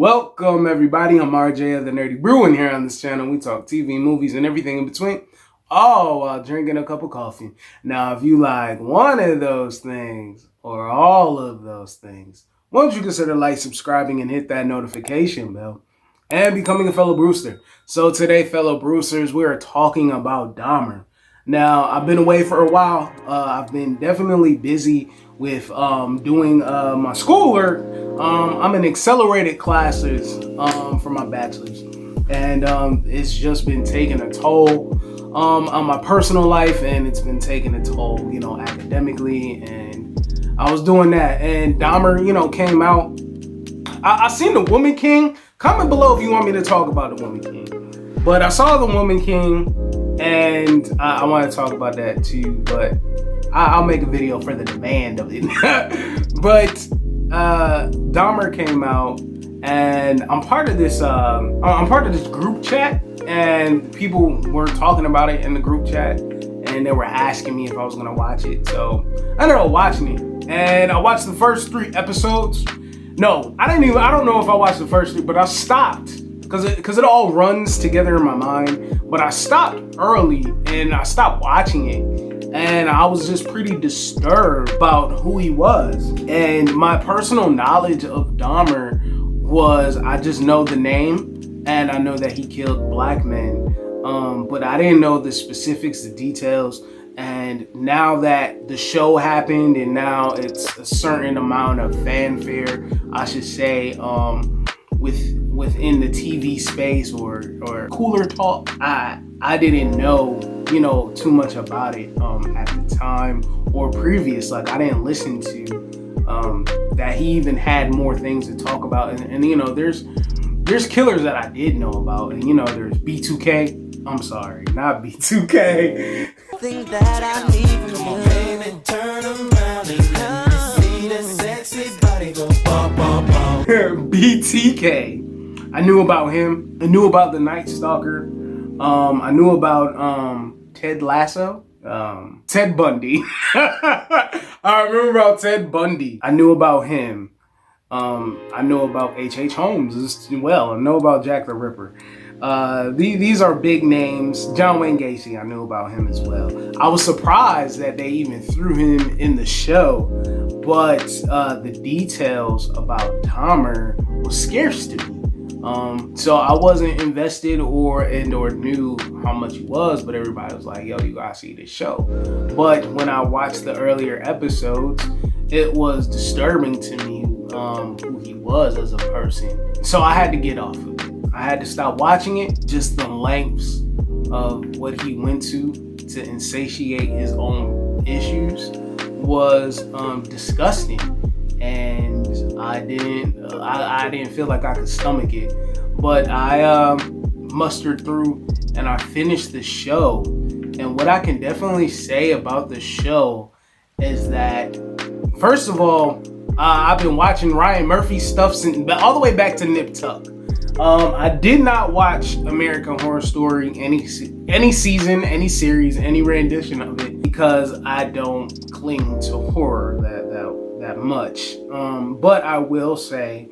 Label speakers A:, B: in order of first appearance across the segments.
A: Welcome everybody, I'm RJ of the Nerdy Brew, and here on this channel we talk TV, movies, and everything in between, all while drinking a cup of coffee. Now if you like one of those things, or all of those things, why don't you consider subscribing, and hit that notification bell, and becoming a fellow Brewster. So today, fellow Brewsters, we are talking about Dahmer. Now, I've been away for a while. I've been definitely busy with doing my schoolwork. I'm in accelerated classes for my bachelor's, and it's just been taking a toll on my personal life, and it's been taking a toll, academically, and I was doing that, and Dahmer, came out. I seen The Woman King. Comment below if you want me to talk about The Woman King. But I saw The Woman King, and I want to talk about that too, but I'll make a video for the demand of it. But Dahmer came out, and I'm part of this group chat, and people were talking about it in the group chat, and they were asking me if I was gonna watch it. So I ended up watching it, and I watched the first 3 episodes. No, I don't know if I watched the first 3, but I stopped because it all runs together in my mind. But I stopped early, and I stopped watching it, and I was just pretty disturbed about who he was. And my personal knowledge of Dahmer was, I just know the name, and I know that he killed black men, but I didn't know the specifics, the details. And now that the show happened, and now it's a certain amount of fanfare, I should say, within the TV space or cooler talk, I didn't know, too much about it at the time or previous. Like, I didn't listen to that he even had more things to talk about. And there's killers that I did know about. And there's B2K. I'm sorry, not B2K.
B: Think that I need from you. Baby, turn around and see the sexy body go bum, bum, bum.
A: BTK. I knew about him. I knew about the Night Stalker. I knew about Ted Lasso. Ted Bundy. I remember about Ted Bundy. I knew about him. I know about H.H. Holmes as well. I know about Jack the Ripper. These are big names. John Wayne Gacy, I knew about him as well. I was surprised that they even threw him in the show, but the details about Dahmer was scarce to me. So I wasn't invested or knew how much he was, but everybody was like, yo, you gotta see this show. But when I watched the earlier episodes, it was disturbing to me who he was as a person. So I had to get off of it. I had to stop watching it. Just the lengths of what he went to insatiate his own issues was disgusting, and I didn't feel like I could stomach it. But I mustered through, and I finished the show. And what I can definitely say about the show is that, first of all, I've been watching Ryan Murphy stuff since all the way back to Nip Tuck. I did not watch American Horror Story, any season, any series, any rendition of it, because I don't cling to horror that much. But I will say,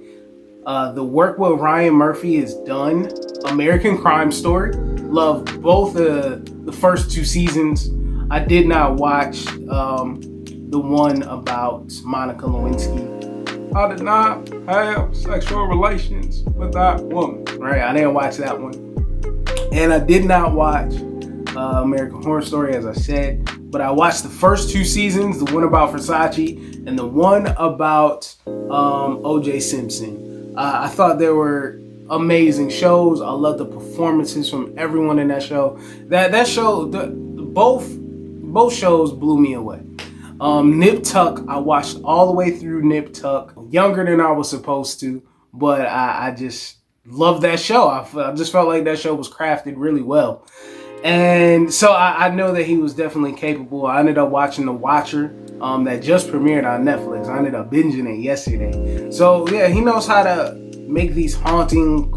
A: the work what Ryan Murphy has done, American Crime Story, love both the first 2 seasons. I did not watch the one about Monica Lewinsky. I did not have sexual relations with that woman. Right, I didn't watch that one. And I did not watch American Horror Story, as I said. But I watched the first 2 seasons, the one about Versace and the one about O.J. Simpson. I thought they were amazing shows. I love the performances from everyone in that show. That show, both shows blew me away. Nip Tuck, I watched all the way through Nip Tuck, younger than I was supposed to, but I just loved that show. I just felt like that show was crafted really well. And so I know that he was definitely capable. I ended up watching The Watcher that just premiered on Netflix. I ended up binging it yesterday. So yeah, he knows how to make these haunting,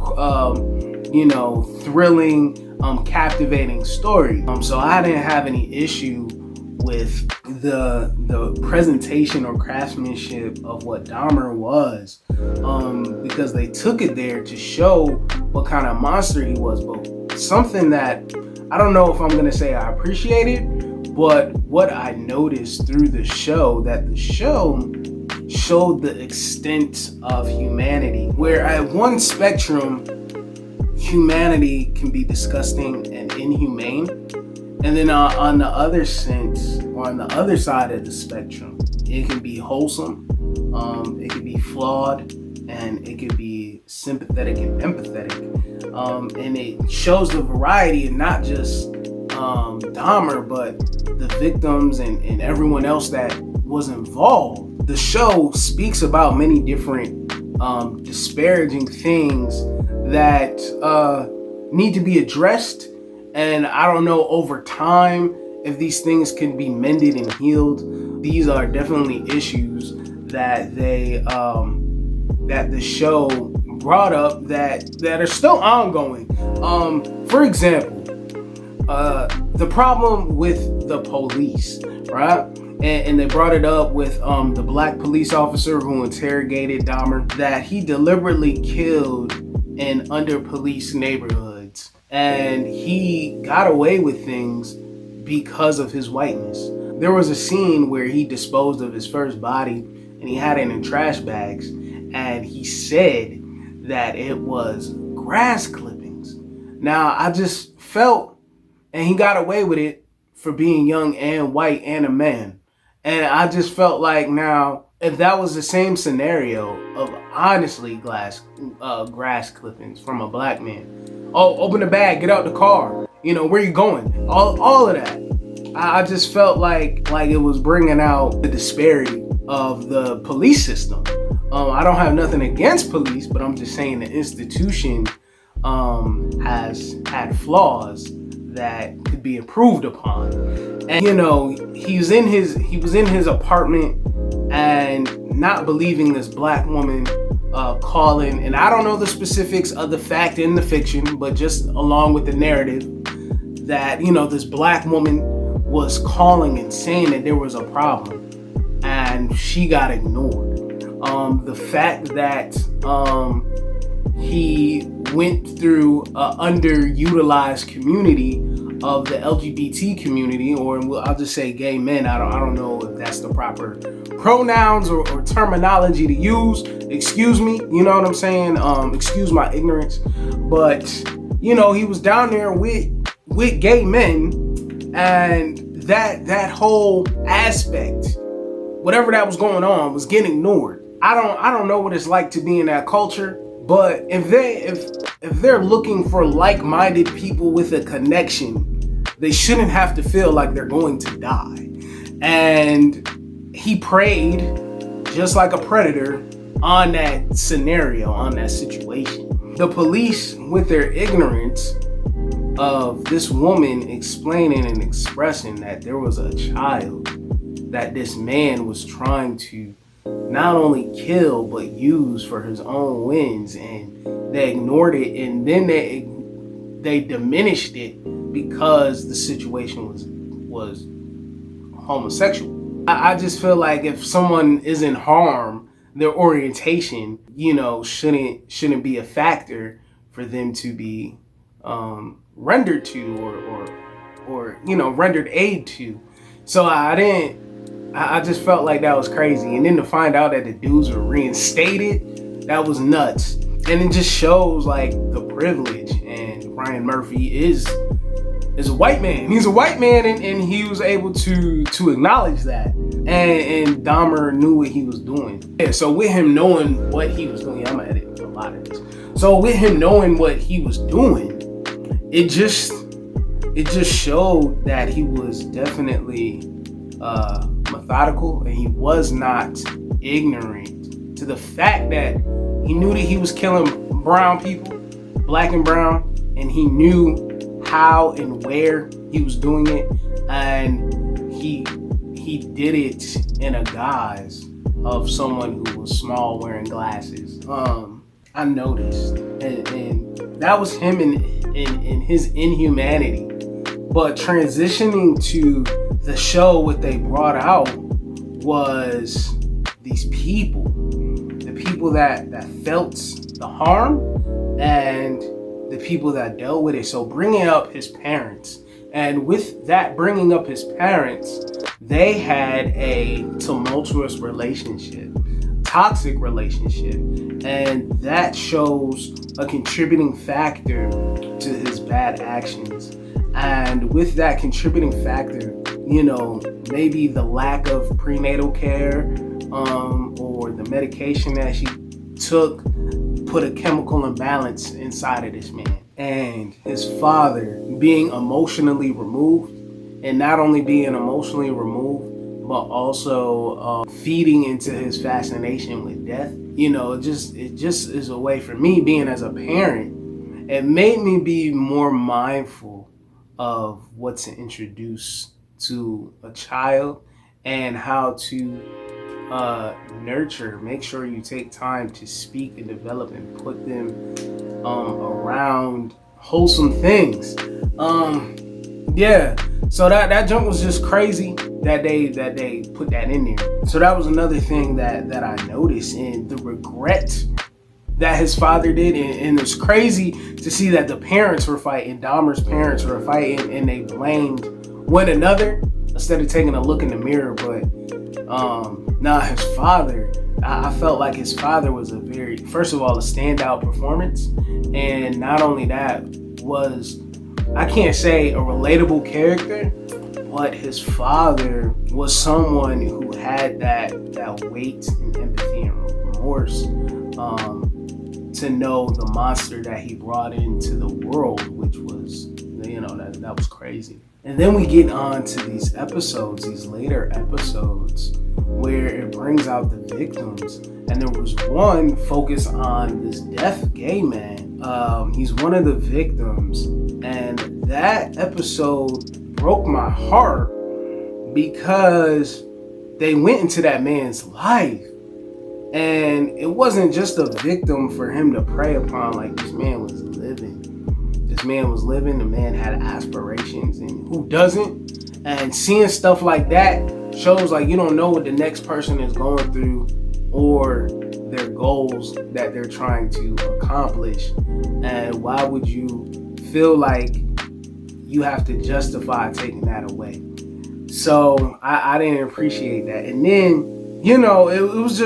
A: thrilling, captivating stories. So I didn't have any issue with the presentation or craftsmanship of what Dahmer was, because they took it there to show what kind of monster he was. But something that I don't know if I'm gonna say I appreciated, but what I noticed through the show, that the show showed the extent of humanity, where at one spectrum humanity can be disgusting and inhumane, and then on the other sense, or on the other side of the spectrum, it can be wholesome, it can be flawed, and it can be sympathetic and empathetic, and it shows the variety, and not just Dahmer, but the victims and everyone else that was involved. The show speaks about many different disparaging things that need to be addressed, and I don't know over time if these things can be mended and healed. These are definitely issues that that the show brought up that are still ongoing. For example, the problem with the police, right? And they brought it up with the black police officer who interrogated Dahmer, that he deliberately killed in under-policed neighborhoods, and he got away with things because of his whiteness. There was a scene where he disposed of his first body, and he had it in trash bags, and he said that it was grass clippings. Now, I just felt, and he got away with it for being young and white and a man. And I just felt like, now, if that was the same scenario of honestly grass clippings from a black man, oh, open the bag, get out the car, where you going? All of that. I just felt like it was bringing out the disparity of the police system. I don't have nothing against police, but I'm just saying the institution has had flaws that could be improved upon. And he was in his apartment and not believing this black woman calling, and I don't know the specifics of the fact in the fiction, but just along with the narrative, that this black woman was calling and saying that there was a problem, and she got ignored. The fact that he went through an underutilized community of the LGBT community, or I'll just say gay men. I don't know if that's the proper pronouns or terminology to use. Excuse me, you know what I'm saying? Excuse my ignorance. But he was down there with gay men, and that whole aspect, whatever that was going on, was getting ignored. I don't know what it's like to be in that culture, but if they're looking for like-minded people with a connection, they shouldn't have to feel like they're going to die. And he preyed just like a predator on that scenario, on that situation. The police, with their ignorance of this woman explaining and expressing that there was a child that this man was trying to not only kill but use for his own wins, and they ignored it, and then they diminished it because the situation was homosexual. I just feel like if someone is in harm, their orientation, shouldn't be a factor for them to be rendered to or rendered aid to. So I just felt like that was crazy. And then to find out that the dudes were reinstated, that was nuts. And it just shows like the privilege. And Ryan Murphy is a white man. He's a white man, and he was able to acknowledge that. And Dahmer knew what he was doing. Yeah, so with him knowing what he was doing, I'm gonna edit a lot of this. So with him knowing what he was doing, it just showed that he was definitely methodical, and he was not ignorant to the fact that he knew that he was killing brown people, black and brown, and he knew how and where he was doing it, and he did it in a guise of someone who was small, wearing glasses. I noticed, and that was him in his inhumanity. But transitioning to the show, what they brought out was these people, the people that felt the harm and the people that dealt with it. So bringing up his parents, and with that bringing up his parents, they had a tumultuous relationship, toxic relationship, and that shows a contributing factor to his bad actions. And with that contributing factor, maybe the lack of prenatal care, or the medication that she took put a chemical imbalance inside of this man. And his father being emotionally removed, and not only being emotionally removed, but also feeding into his fascination with death. It just is a way for me, being as a parent, it made me be more mindful of what to introduce to a child and how to nurture. Make sure you take time to speak and develop and put them around wholesome things. Yeah. So that jump was just crazy that they put that in there. So that was another thing that I noticed, and the regret that his father did, and it's crazy to see that the parents were fighting. Dahmer's parents were fighting, and they blamed one another instead of taking a look in the mirror. But his father, I felt like his father was first of all, a standout performance, and not only that, was, I can't say a relatable character, but his father was someone who had that weight and empathy and remorse, to know the monster that he brought into the world, which was, that was crazy. And then we get on to these later episodes, where it brings out the victims. And there was one focused on this deaf gay man. He's one of the victims. And that episode broke my heart because they went into that man's life. And it wasn't just a victim for him to prey upon. Like, this man was living. The man had aspirations, and who doesn't? And seeing stuff like that shows, like, you don't know what the next person is going through or their goals that they're trying to accomplish. And why would you feel like you have to justify taking that away? So I didn't appreciate that. And then, it was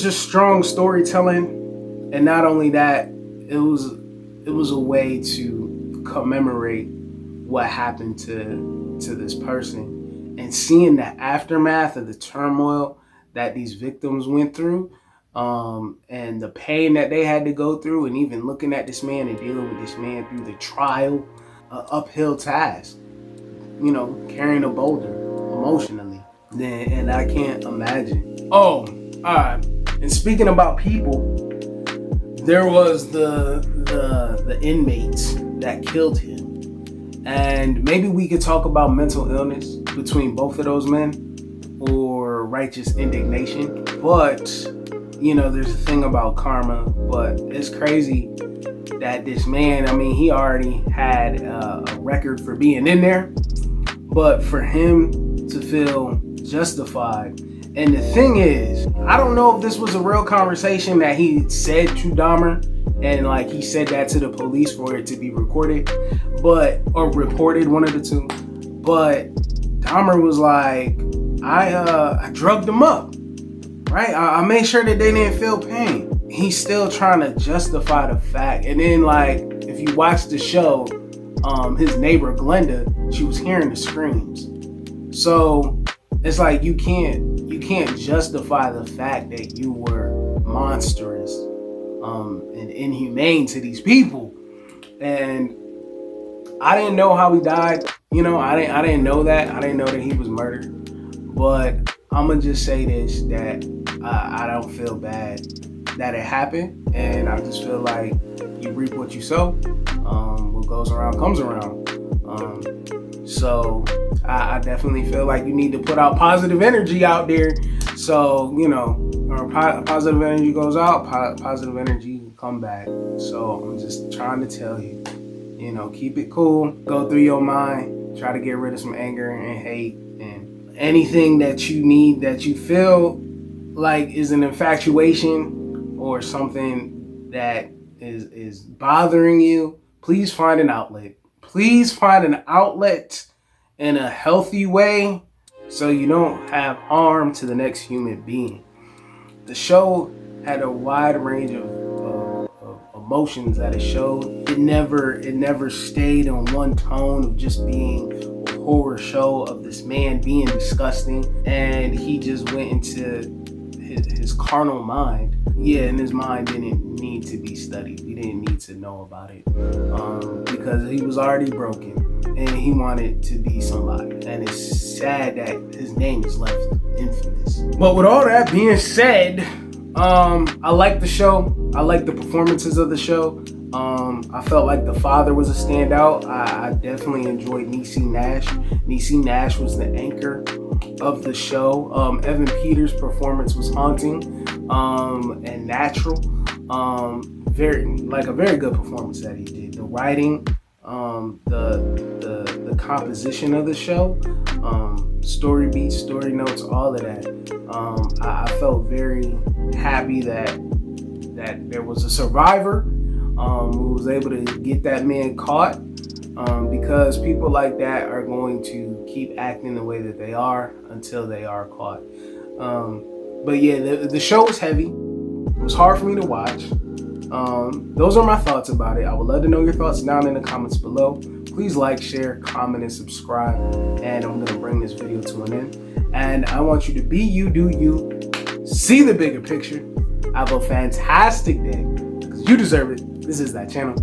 A: just strong storytelling. And not only that, it was a way to commemorate what happened to this person, and seeing the aftermath of the turmoil that these victims went through, and the pain that they had to go through, and even looking at this man and dealing with this man through the trial, uphill task, carrying a boulder emotionally. And I can't imagine. Oh, all right. And speaking about people, there was the inmates that killed him. And maybe we could talk about mental illness between both of those men, or righteous indignation. But, there's a thing about karma. But it's crazy that this man, he already had a record for being in there. But for him to feel justified. And the thing is, I don't know if this was a real conversation that he said to Dahmer, and like he said that to the police for it to be recorded, or reported, one of the two. But Dahmer was like, I drugged them up, right? I made sure that they didn't feel pain. He's still trying to justify the fact. And then, like, if you watch the show, his neighbor Glenda, she was hearing the screams. So it's like you can't justify the fact that you were monstrous and inhumane to these people. And I didn't know how he died. I didn't know that. I didn't know that he was murdered. But I'm gonna just say this, that I don't feel bad that it happened, and I just feel like you reap what you sow. What goes around comes around. So I definitely feel like you need to put out positive energy out there. So, or positive energy goes out, positive energy will come back. So I'm just trying to tell you, keep it cool. Go through your mind. Try to get rid of some anger and hate. anything that you need, that you feel like is an infatuation or something that is bothering you, please find an outlet. Please find an outlet in a healthy way so you don't have harm to the next human being. The show had a wide range of emotions that it showed. It never stayed on one tone of just being a horror show of this man being disgusting, and he just went into his carnal mind. Yeah, and his mind didn't need to be studied. We didn't need to know about it because he was already broken and he wanted to be somebody. And it's sad that his name is left infamous. But with all that being said, I like the show. I like the performances of the show. I felt like the father was a standout. I definitely enjoyed Niecy Nash. Niecy Nash was the anchor of the show. Evan Peters' performance was haunting and natural. A very good performance that he did. The writing, the composition of the show, story beats, story notes, all of that. I felt very happy that there was a survivor who was able to get that man caught, because people like that are going to keep acting the way that they are until they are caught. But yeah, the show was heavy. It was hard for me to watch. Those are my thoughts about it. I would love to know your thoughts down in the comments below. Please like, share, comment, and subscribe. And I'm going to bring this video to an end. And I want you to be you, do you, see the bigger picture. Have a fantastic day, because you deserve it. This is that channel.